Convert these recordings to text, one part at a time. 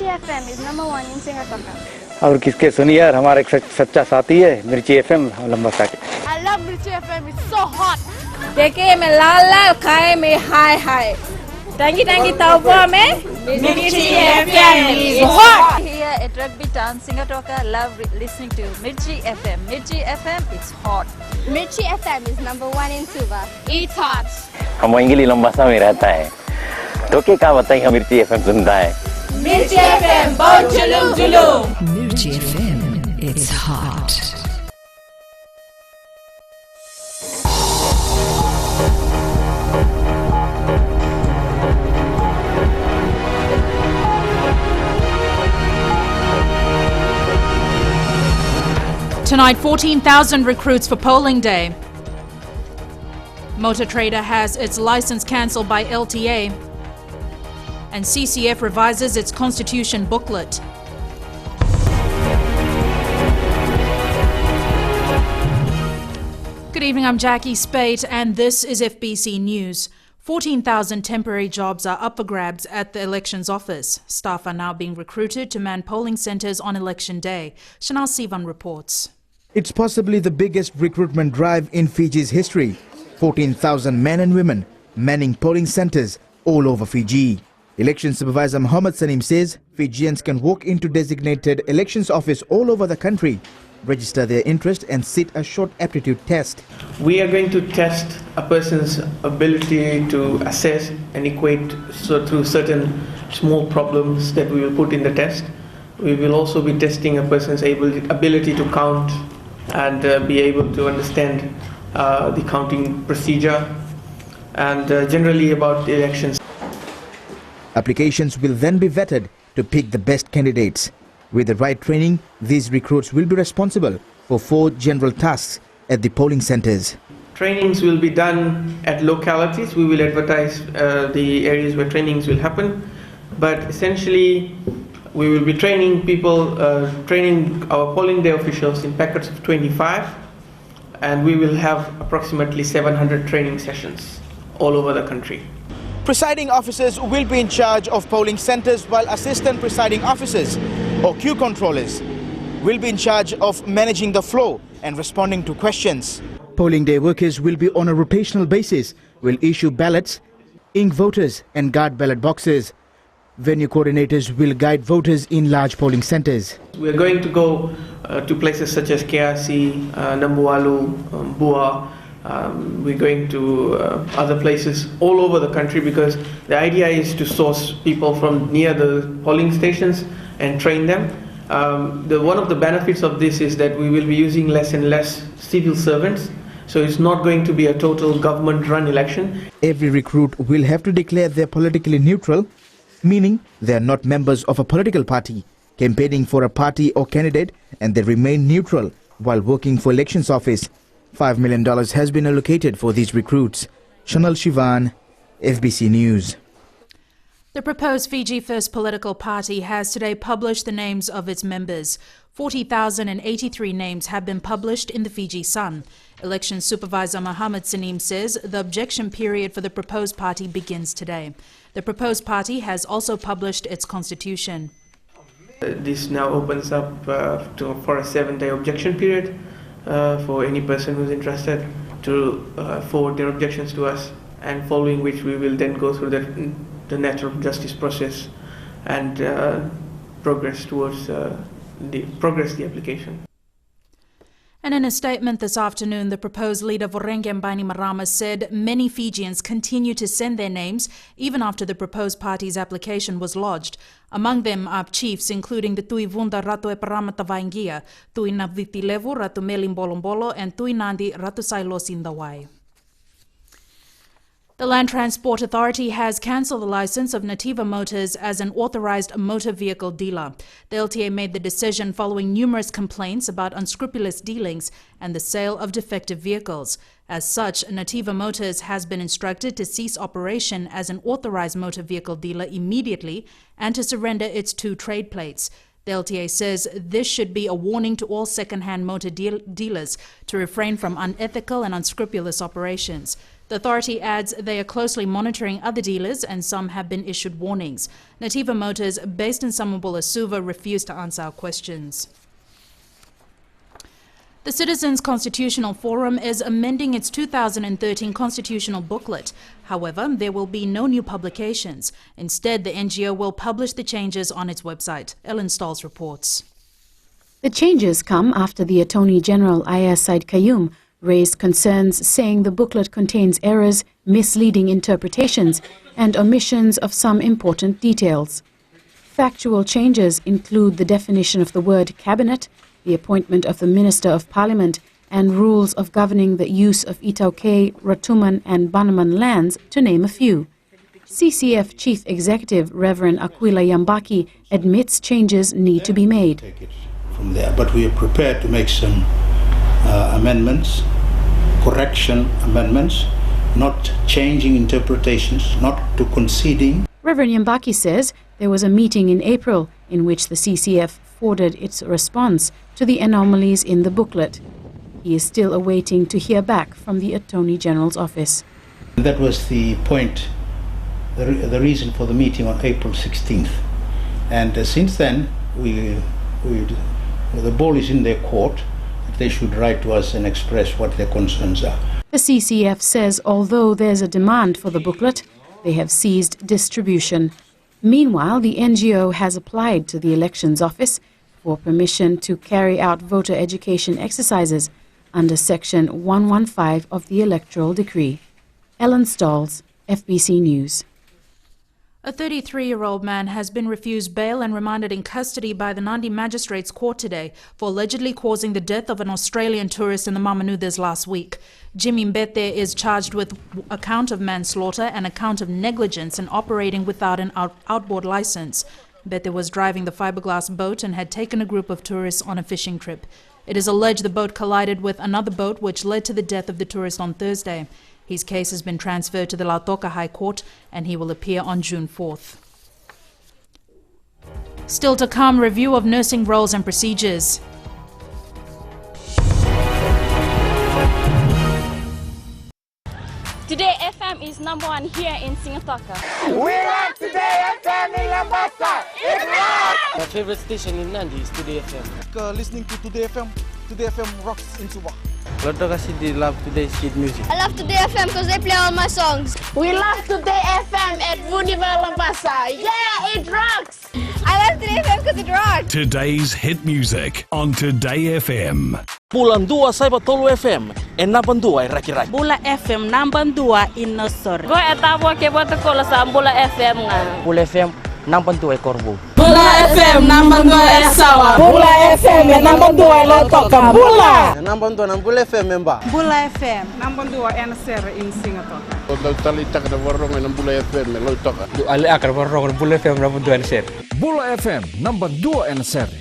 Mirchi FM is #1 in Singapore. और किसके सुनिए यार, हमारा एक सच्चा साथी है मिर्ची एफएम लंबा साके. I love Mirchi FM. It's so hot. देखे में लाल लाल, खाए में हाय हाय. Tangi tauwa में Mirchi FM is hot. Here at Rugby Town, Singapore, love listening to Mirchi FM. Mirchi FM, it's hot. Mirchi FM is #1 in Suva. It's hot. हम English लंबा सा में रहता है तो क्या बताइए, हम मिर्ची एफएम सुनता है. Mirchi FM, बहुत जुलूम जुलूम. Mirchi FM, it's hot. Tonight, 14,000 recruits for polling day. Motor Trader has its license cancelled by LTA. And CCF revises its constitution booklet. Good evening, I'm Jackie Spate and this is FBC News. 14,000 temporary jobs are up for grabs at the elections office. Staff are now being recruited to man polling centres on election day. Chanel Sivan reports. It's possibly the biggest recruitment drive in Fiji's history. 14,000 men and women manning polling centres all over Fiji. Election Supervisor Mohammed Sanim says Fijians can walk into designated elections office all over the country, register their interest and sit a short aptitude test. We are going to test a person's ability to assess and equate through certain small problems that we will put in the test. We will also be testing a person's ability to count and be able to understand the counting procedure and generally about the elections. Applications will then be vetted to pick the best candidates. With the right training, these recruits will be responsible for 4 general tasks at the polling centres. Trainings will be done at localities. We will advertise the areas where trainings will happen, but essentially we will be training people, training our polling day officials in packets of 25, and we will have approximately 700 training sessions all over the country. Presiding officers will be in charge of polling centres, while assistant presiding officers or queue controllers will be in charge of managing the flow and responding to questions. Polling day workers will be on a rotational basis, will issue ballots, ink voters and guard ballot boxes. Venue coordinators will guide voters in large polling centres. We are going to go to places such as KRC, Nambualu, Bua. We're going to other places all over the country because the idea is to source people from near the polling stations and train them. One of the benefits of this is that we will be using less and less civil servants, so it's not going to be a total government-run election. Every recruit will have to declare they're politically neutral, meaning they are not members of a political party, campaigning for a party or candidate, and they remain neutral while working for elections office. $5 million has been allocated for these recruits. Chanel Shivan, FBC News. The proposed Fiji First political party has today published the names of its members. 40,083 names have been published in the Fiji Sun. Election Supervisor Mohammed Sanim says the objection period for the proposed party begins today. The proposed party has also published its constitution. This now opens up for a 7-day objection period for any person who's interested to forward their objections to us, and following which we will then go through the natural justice process and progress towards the application. And in a statement this afternoon, the proposed leader Vorengen Bainimarama said many Fijians continue to send their names even after the proposed party's application was lodged. Among them are chiefs including the Tui Vunda Ratu e Paramata Vaingia, Tui Naviti Levu Ratu Melim Bolombolo and Tui Nandi Ratu Sailo Sindawai. The Land Transport Authority has cancelled the licence of Nativa Motors as an authorised motor vehicle dealer. The LTA made the decision following numerous complaints about unscrupulous dealings and the sale of defective vehicles. As such, Nativa Motors has been instructed to cease operation as an authorised motor vehicle dealer immediately and to surrender its 2 trade plates. The LTA says this should be a warning to all second-hand motor dealers to refrain from unethical and unscrupulous operations. The authority adds they are closely monitoring other dealers and some have been issued warnings. Nativa Motors, based in Samobula, Suva, refused to answer our questions. The Citizens Constitutional Forum is amending its 2013 constitutional booklet. However, there will be no new publications. Instead, the NGO will publish the changes on its website. Ellen Stahls reports. The changes come after the Attorney General Aya Said Qayyum raised concerns saying the booklet contains errors, misleading interpretations and omissions of some important details. Factual changes include the definition of the word cabinet, the appointment of the Minister of Parliament and rules of governing the use of Itauke, Ratuman and Bannerman lands, to name a few. CCF Chief Executive Reverend Aquila Yambaki admits changes need to be made. Take it from there, but we are prepared to make some amendments, correction amendments, not changing interpretations, not to conceding. Reverend Yambaki says there was a meeting in April in which the CCF forwarded its response to the anomalies in the booklet. He is still awaiting to hear back from the Attorney General's office. That was the point, the reason for the meeting on April 16th. And since then, the ball is in their court. They should write to us and express what their concerns are. The CCF says although there's a demand for the booklet, they have ceased distribution. Meanwhile, the NGO has applied to the Elections Office for permission to carry out voter education exercises under Section 115 of the Electoral Decree. Ellen Stahls, FBC News. A 33-year-old man has been refused bail and remanded in custody by the Nandi Magistrates Court today for allegedly causing the death of an Australian tourist in the Mamanudas last week. Jimmy Mbete is charged with a count of manslaughter and a count of negligence in operating without an outboard license. Mbete was driving the fiberglass boat and had taken a group of tourists on a fishing trip. It is alleged the boat collided with another boat which led to the death of the tourist on Thursday. His case has been transferred to the Lautoka High Court and he will appear on June 4th. Still to come, review of nursing roles and procedures. Today FM is #1 here in Singapore. We like Today FM in Lambasa. It's rock! My favorite station in Nandi is Today FM. Listening to Today FM. Today FM rocks in Subah. Lautoka City love today's kid music. I love Today FM because they play all my songs. We love Today FM at Vuniva Lambasa. Yeah, it rocks! I love Today FM because it rocks. Today's hit music on Today FM. Bulan 2 saya Tolu FM, number 2 Raki-Raki. Bula FM number 2 in Nosor. Go etawa ke bota kola sa Bula FM nga. Bula FM number 2 Korbu. Bula FM number 2 Sawa. Bula FM number 2 Lautoka. Bula. Number 2 Bula FM member. Bula FM number 2 NSR in Singapore. Total talitak na warong ng Bula FM Lautoka. Ali akar warong Bula FM number 2 NSR. Bula FM number 2 NSR.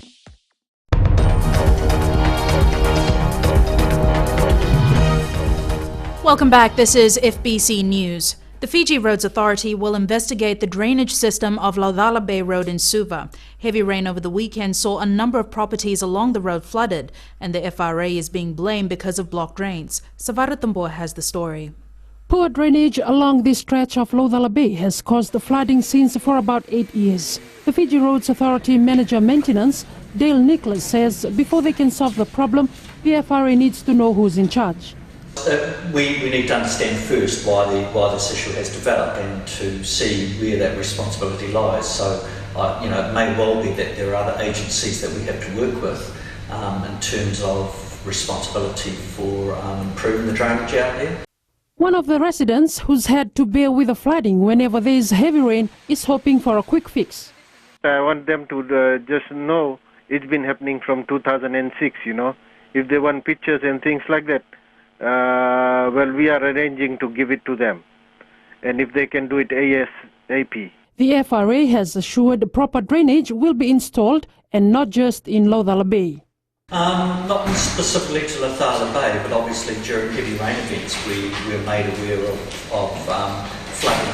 Welcome back. This is FBC News. The Fiji Roads Authority will investigate the drainage system of Laudala Bay Road in Suva. Heavy rain over the weekend saw a number of properties along the road flooded, and the FRA is being blamed because of blocked drains. Savara Tambor has the story. Poor drainage along this stretch of Laudala Bay has caused the flooding since for about 8 years. The Fiji Roads Authority Manager Maintenance, Dale Nicholas, says before they can solve the problem, the FRA needs to know who's in charge. We need to understand first why this issue has developed and to see where that responsibility lies. So, it may well be that there are other agencies that we have to work with in terms of responsibility for improving the drainage out there. One of the residents who's had to bear with the flooding whenever there is heavy rain is hoping for a quick fix. I want them to just know it's been happening from 2006, If they want pictures and things like that, we are arranging to give it to them. And if they can do it ASAP. The FRA has assured proper drainage will be installed and not just in Laudala Bay. Not specifically to Laudala Bay, but obviously during heavy rain events we're made aware of flooding,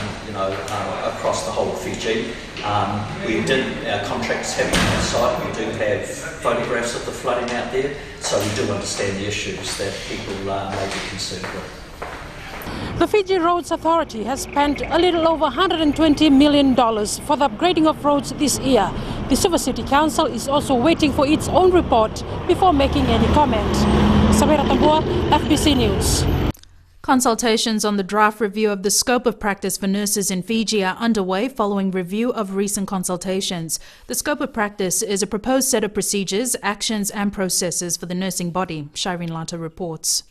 across the whole of Fiji. Our contractors have been on site. We do have photographs of the flooding out there, so we do understand the issues that people may be concerned with. The Fiji Roads Authority has spent a little over $120 million for the upgrading of roads this year. The Silver City Council is also waiting for its own report before making any comment. Samira Tambua, FBC News. Consultations on the draft review of the scope of practice for nurses in Fiji are underway following review of recent consultations. The scope of practice is a proposed set of procedures, actions and processes for the nursing body. Shireen Lata reports.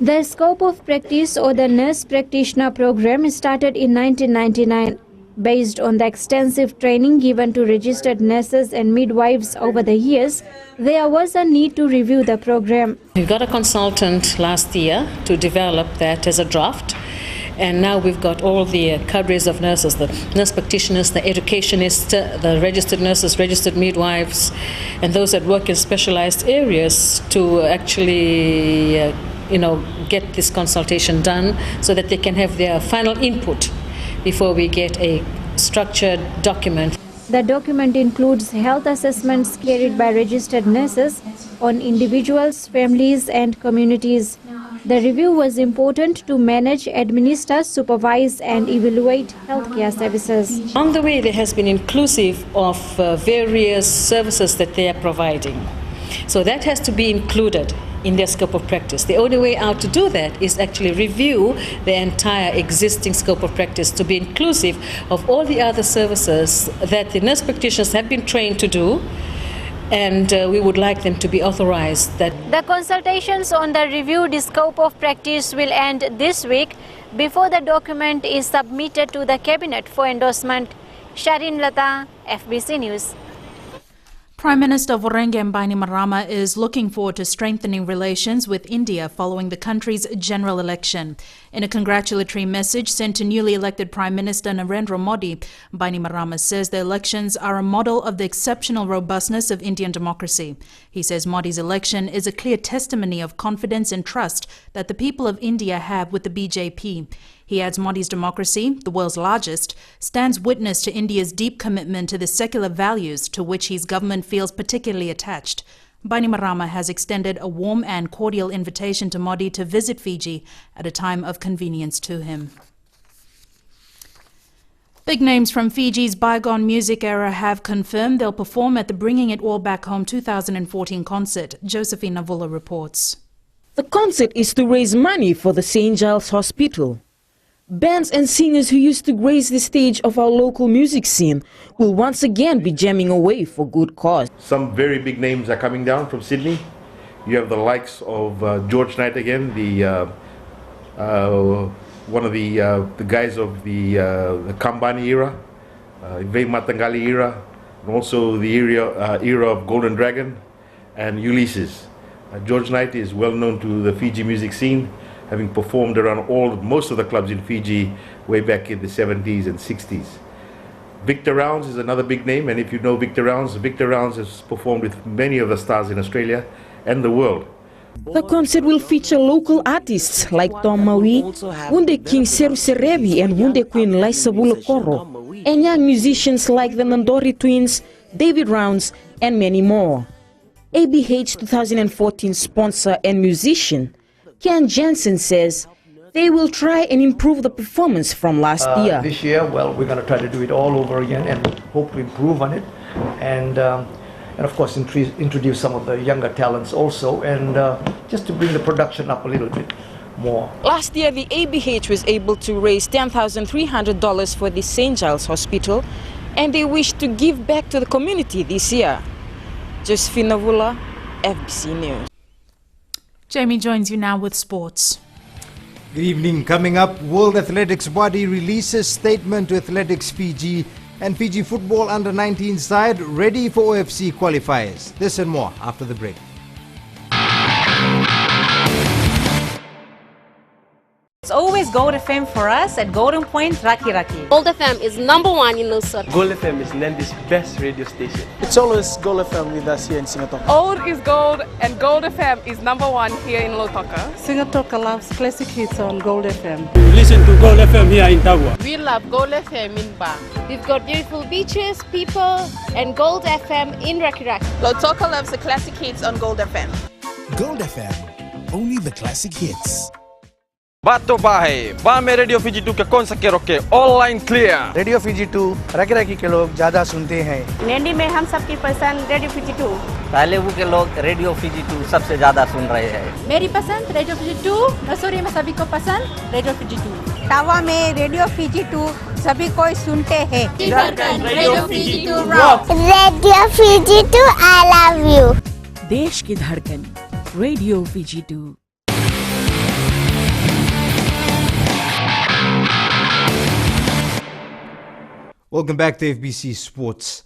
The scope of practice or the nurse practitioner program started in 1999. Based on the extensive training given to registered nurses and midwives over the years, there was a need to review the program. We got a consultant last year to develop that as a draft, and now we've got all the cadres of nurses, the nurse practitioners, the educationists, the registered nurses, registered midwives, and those that work in specialized areas to actually get this consultation done so that they can have their final input before we get a structured document. The document includes health assessments carried by registered nurses on individuals, families and communities. The review was important to manage, administer, supervise and evaluate healthcare services. On the way, there has been inclusive of various services that they are providing. So that has to be included in their scope of practice. The only way out to do that is actually review the entire existing scope of practice to be inclusive of all the other services that the nurse practitioners have been trained to do, and we would like them to be authorized. The consultations on the reviewed scope of practice will end this week before the document is submitted to the Cabinet for endorsement. Shireen Lata, FBC News. Prime Minister Vorenge Bainimarama is looking forward to strengthening relations with India following the country's general election. In a congratulatory message sent to newly elected Prime Minister Narendra Modi, Bainimarama says the elections are a model of the exceptional robustness of Indian democracy. He says Modi's election is a clear testimony of confidence and trust that the people of India have with the BJP. He adds Modi's democracy, the world's largest, stands witness to India's deep commitment to the secular values to which his government feels particularly attached. Bainimarama has extended a warm and cordial invitation to Modi to visit Fiji at a time of convenience to him. Big names from Fiji's bygone music era have confirmed they'll perform at the Bringing It All Back Home 2014 concert. Josephine Navula reports. The concert is to raise money for the St. Giles Hospital. Bands and singers who used to grace the stage of our local music scene will once again be jamming away for good cause. Some very big names are coming down from Sydney. You have the likes of George Knight again, one of the guys of the Kambani era, Ivei Matangali era, and also the era of Golden Dragon and Ulysses. George Knight is well known to the Fiji music scene, having performed around most of the clubs in Fiji way back in the 70s and 60s. Victor Rounds is another big name, and if you know Victor Rounds has performed with many of the stars in Australia and the world. The concert will feature local artists like Tom Maui, Wunde King Seru Serebi and Wunde Queen Laisa Bulokoro, and young musicians like the Nandori Twins, David Rounds, and many more. ABH 2014 sponsor and musician Ken Jensen says they will try and improve the performance from last year. This year, well, we're going to try to do it all over again and hope to improve on it, and of course introduce some of the younger talents also, and just to bring the production up a little bit more. Last year, the ABH was able to raise $10,300 for the St. Giles Hospital, and they wish to give back to the community this year. Josephine Navula, FBC News. Jamie joins you now with sports. Good evening. Coming up, World Athletics Body releases statement to Athletics Fiji and Fiji football under-19 side ready for OFC qualifiers. This and more after the break. It's always Gold FM for us at Golden Point, Raki Raki. Gold FM is #1 in Lusaka. Gold FM is Nandi's best radio station. It's always Gold FM with us here in Singapore. Old is gold, and Gold FM is #1 here in Lautoka. Singapore loves classic hits on Gold FM. Listen to Gold FM here in Tagua. We love Gold FM in Ba. We've got beautiful beaches, people, and Gold FM in Raki Raki. Lautoka loves the classic hits on Gold FM. Gold FM, only the classic hits. Bato Bahe, Bame Radio Fiji 2 के कौन सा के रोके online clear radio Fiji 2 rocky के लोग ज्यादा सुनते हैं। नैनी में हम सबकी पसंद रेडियो फिजी 2। तालेबू के लोग रेडियो फीजी 2 सबसे ज्यादा सुन रहे हैं। मेरी पसंद रेडियो फीजी 2, मसूरी में सभी को पसंद रेडियो फीजी 2। टावा में रेडियो फीजी 2 सभी कोई सुनते हैं। Radio Fiji 2 rock. Radio Fiji 2 I love you. देश की धड़कन radio Fiji 2। Welcome back to FBC Sports.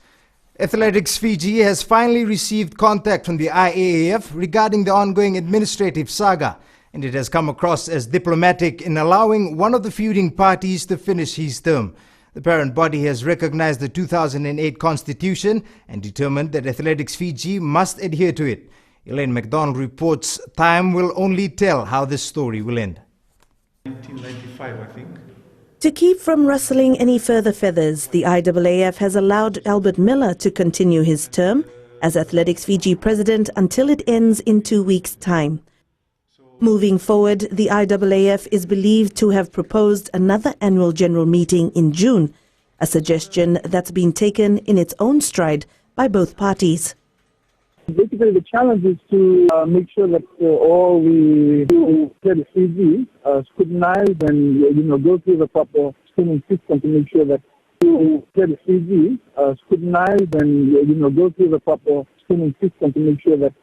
Athletics Fiji has finally received contact from the IAAF regarding the ongoing administrative saga, and it has come across as diplomatic in allowing one of the feuding parties to finish his term. The parent body has recognized the 2008 constitution and determined that Athletics Fiji must adhere to it. Elaine McDonald reports time will only tell how this story will end. 1995, I think. To keep from rustling any further feathers, the IAAF has allowed Albert Miller to continue his term as Athletics Fiji president until it ends in 2 weeks' time. Moving forward, the IAAF is believed to have proposed another annual general meeting in June, a suggestion that's been taken in its own stride by both parties. Basically, the challenge is to make sure that all we do at Fiji scrutinize and go through the proper screening system to make sure that Fiji scrutinize and go through the proper screening system to make sure that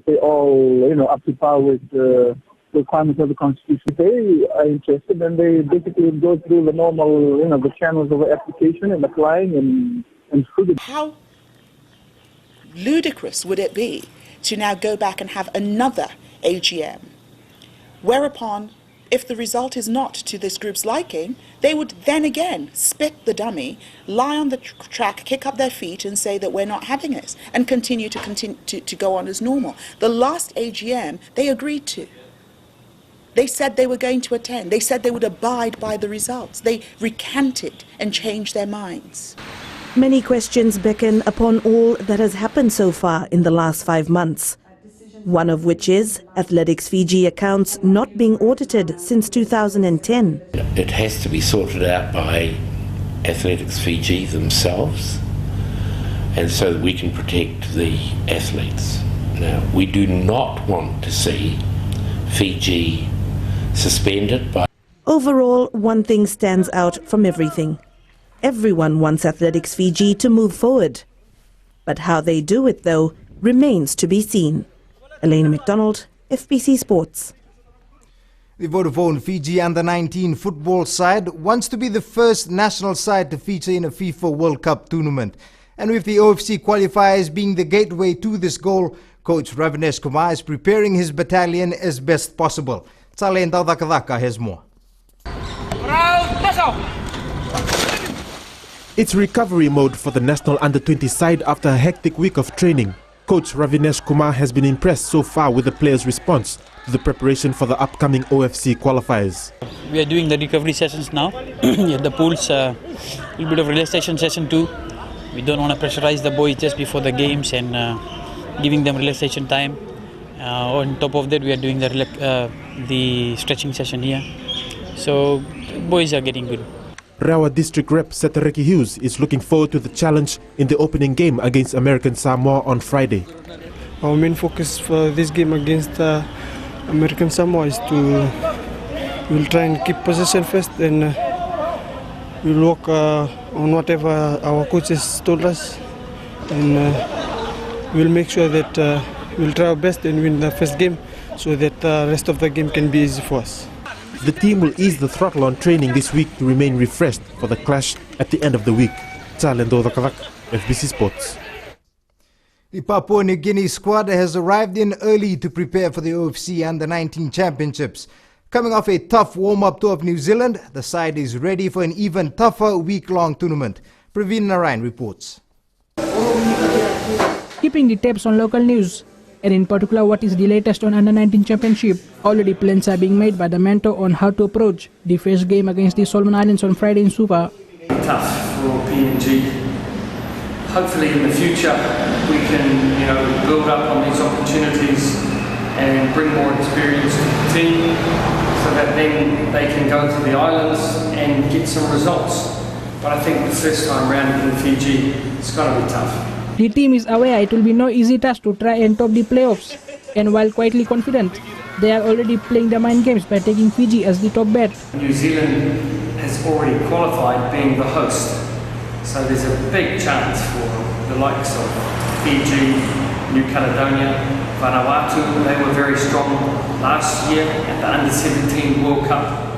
they all up to par with the requirements of the Constitution. They are interested and they basically go through the normal the channels of application and applying and scrutiny. How ludicrous would it be to now go back and have another AGM, whereupon, if the result is not to this group's liking, they would then again spit the dummy, lie on the track, kick up their feet and say that we're not having this, and continue to go on as normal. The last AGM, they agreed to. They said they were going to attend. They said they would abide by the results. They recanted and changed their minds. Many questions beckon upon all that has happened so far in the last 5 months. One of which is Athletics Fiji accounts not being audited since 2010. It has to be sorted out by Athletics Fiji themselves, and so that we can protect the athletes. Now, we do not want to see Fiji suspended by... Overall, one thing stands out from everything. Everyone wants Athletics Fiji to move forward. But how they do it, though, remains to be seen. Elaine McDonald, FBC Sports. The Vodafone Fiji Under-19 football side wants to be the first national side to feature in a FIFA World Cup tournament. And with the OFC qualifiers being the gateway to this goal, Coach Ravinesh Kumar is preparing his battalion as best possible. Tsale Ndadakadaka has more. It's recovery mode for the national under-20 side after a hectic week of training. Coach Ravinesh Kumar has been impressed so far with the players' response to the preparation for the upcoming OFC qualifiers. We are doing the recovery sessions now. At the pools, a little bit of relaxation session too. We don't want to pressurize the boys just before the games and giving them relaxation time. On top of that, we are doing the stretching session here. So boys are getting good. Rawa District Rep Setareki Hughes is looking forward to the challenge in the opening game against American Samoa on Friday. Our main focus for this game against American Samoa is we'll try and keep possession first, and we'll work on whatever our coaches told us, and we'll make sure that we'll try our best and win the first game so that the rest of the game can be easy for us. The team will ease the throttle on training this week to remain refreshed for the clash at the end of the week. Chalendo Dakavak, FBC Sports. The Papua New Guinea squad has arrived in early to prepare for the OFC Under-19 Championships. Coming off a tough warm-up tour of New Zealand, the side is ready for an even tougher week-long tournament. Praveen Narayan reports. Keeping the tabs on local news, and in particular what is the latest on Under-19 Championship, already plans are being made by the mentor on how to approach the first game against the Solomon Islands on Friday in Suva. Tough for PNG. Hopefully in the future we can build up on these opportunities and bring more experience to the team. so that then they can go to the islands and get some results. But I think the first time round in Fiji, it's going to be tough. The team is aware it will be no easy task to try and top the playoffs, and while quietly confident, they are already playing the mind games by taking Fiji as the top bet. New Zealand has already qualified being the host, so there's a big chance for the likes of Fiji, New Caledonia, Vanuatu. They were very strong last year at the Under-17 World Cup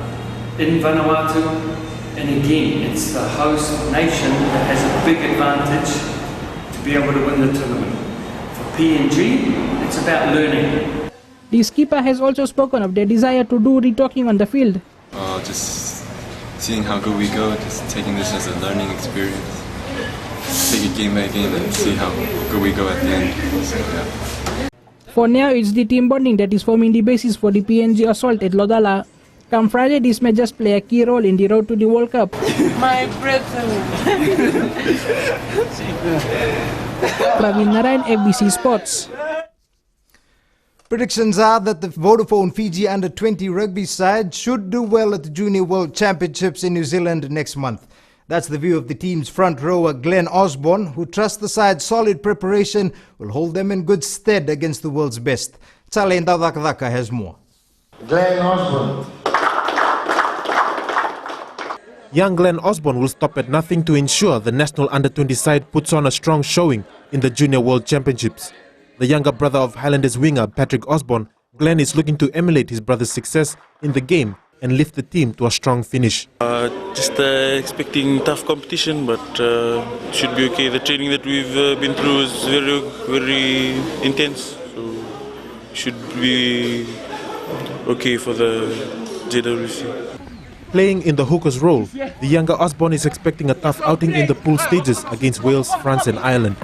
in Vanuatu. And again, it's the host nation that has a big advantage to be able to win the tournament. For PNG, it's about learning. The skipper has also spoken of their desire to do re-talking on the field. Just seeing how good we go, just taking this as a learning experience. Take it game by game and see how good we go at the end. So, yeah. For now, it's the team bonding that is forming the basis for the PNG assault at Lodala. Come Friday, this may just play a key role in the road to the World Cup. My breath. Praveen Narayan, FBC Sports. Predictions are that the Vodafone Fiji Under-20 rugby side should do well at the Junior World Championships in New Zealand next month. That's the view of the team's front rower Glenn Osborne, who trusts the side's solid preparation will hold them in good stead against the world's best. Tsale Ndavakadaka has more. Glenn Osborne. Young Glenn Osborne will stop at nothing to ensure the national Under-20 side puts on a strong showing in the Junior World Championships. The younger brother of Highlanders winger Patrick Osborne, Glenn is looking to emulate his brother's success in the game and lift the team to a strong finish. Just expecting tough competition, but should be okay. The training that we've been through is very intense, so should be okay for the JWC. Playing in the hooker's role, the younger Osborne is expecting a tough outing in the pool stages against Wales, France and Ireland.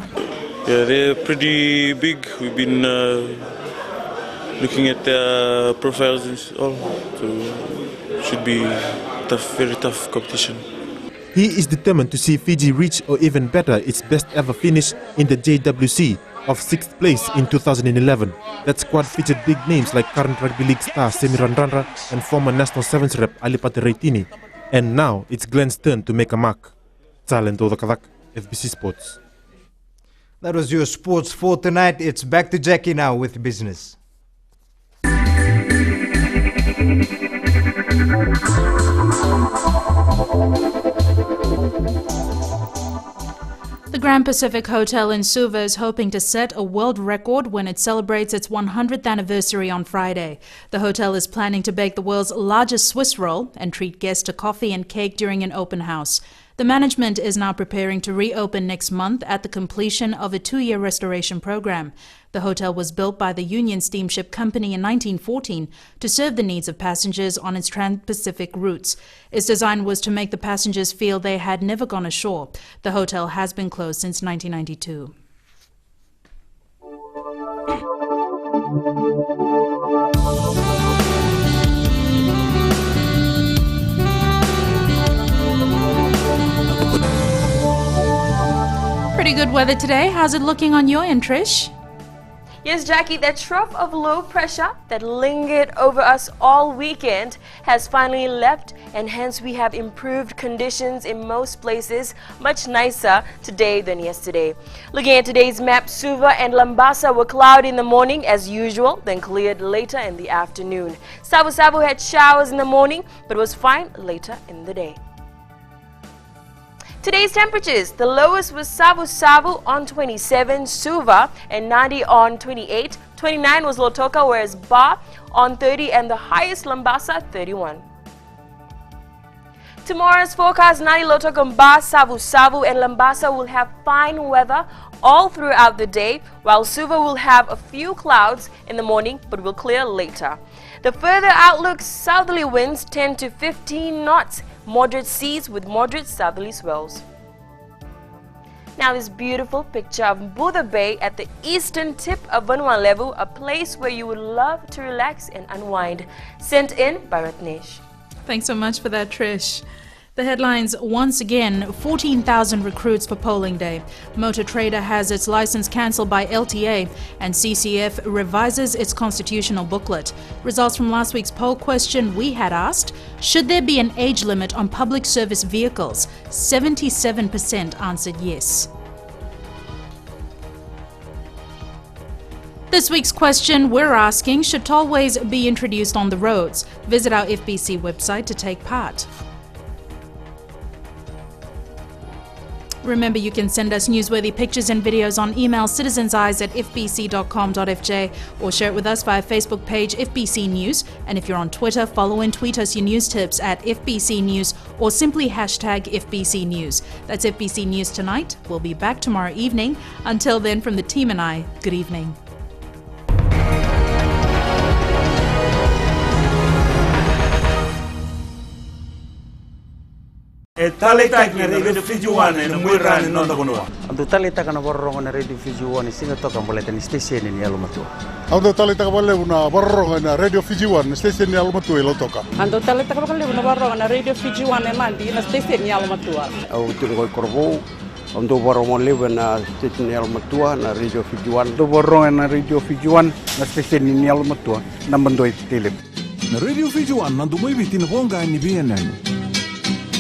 Yeah, they're pretty big. We've been looking at their profiles and all, so should be tough, very tough competition. He is determined to see Fiji reach or even better its best ever finish in the JWC of 6th place in 2011. That squad featured big names like current Rugby League star Semi Randrandra and former National Sevens rep Alipati Reitini. And now it's Glenn's turn to make a mark. Tsale Ndavakadaka, FBC Sports. That was your sports for tonight. It's back to Jackie now with business. The Grand Pacific Hotel in Suva is hoping to set a world record when it celebrates its 100th anniversary on Friday. The hotel is planning to bake the world's largest Swiss roll and treat guests to coffee and cake during an open house. The management is now preparing to reopen next month at the completion of a 2-year restoration program. The hotel was built by the Union Steamship Company in 1914 to serve the needs of passengers on its trans-Pacific routes. Its design was to make the passengers feel they had never gone ashore. The hotel has been closed since 1992. Pretty good weather today. How's it looking on your end, Trish? Yes, Jackie, that trough of low pressure that lingered over us all weekend has finally left, and hence we have improved conditions in most places, much nicer today than yesterday. Looking at today's map, Suva and Lambasa were cloudy in the morning as usual, then cleared later in the afternoon. Savu had showers in the morning, but was fine later in the day. Today's temperatures, the lowest was Savu on 27, Suva and Nadi on 28, 29 was Lotoka, whereas Ba on 30 and the highest Lambasa 31. Tomorrow's forecast, Nadi, Lotoka, Ba, Savu and Lambasa will have fine weather all throughout the day, while Suva will have a few clouds in the morning but will clear later. The further outlook, southerly winds 10 to 15 knots, moderate seas with moderate southerly swells. Now this beautiful picture of Buddha Bay at the eastern tip of Vanuatu, a place where you would love to relax and unwind. Sent in by Ratnesh. Thanks so much for that, Trish. The headlines once again, 14,000 recruits for polling day. Motor Trader has its license cancelled by LTA, and CCF revises its constitutional booklet. Results from last week's poll question, we had asked, should there be an age limit on public service vehicles? 77% answered yes. This week's question, we're asking, should tollways be introduced on the roads? Visit our FBC website to take part. Remember, you can send us newsworthy pictures and videos on email citizenseyes@fbc.com.fj or share it with us via Facebook page FBC News. And if you're on Twitter, follow and tweet us your news tips at FBC News or simply hashtag FBC News. That's FBC News tonight. We'll be back tomorrow evening. Until then, from the team and I, good evening. Talita na radio Fiji One na mwira ni nondo konoa. Ando talita kana borro na radio Fiji One singa toka boleta ni station ni alumatu. Ando talita ka bole una borro na radio Fiji One station ni alumatu elo toka. Ando talita ka bole una borro na radio Fiji One na mandi na station ni alumatu. Au tu ko korbo ando borro mo leve na station ni alumatu na radio Fiji One. Ando borro na radio Fiji One na station ni alumatu na mandoi tele. Na radio Fiji One nandu mo ibiti na bonga ni BNN.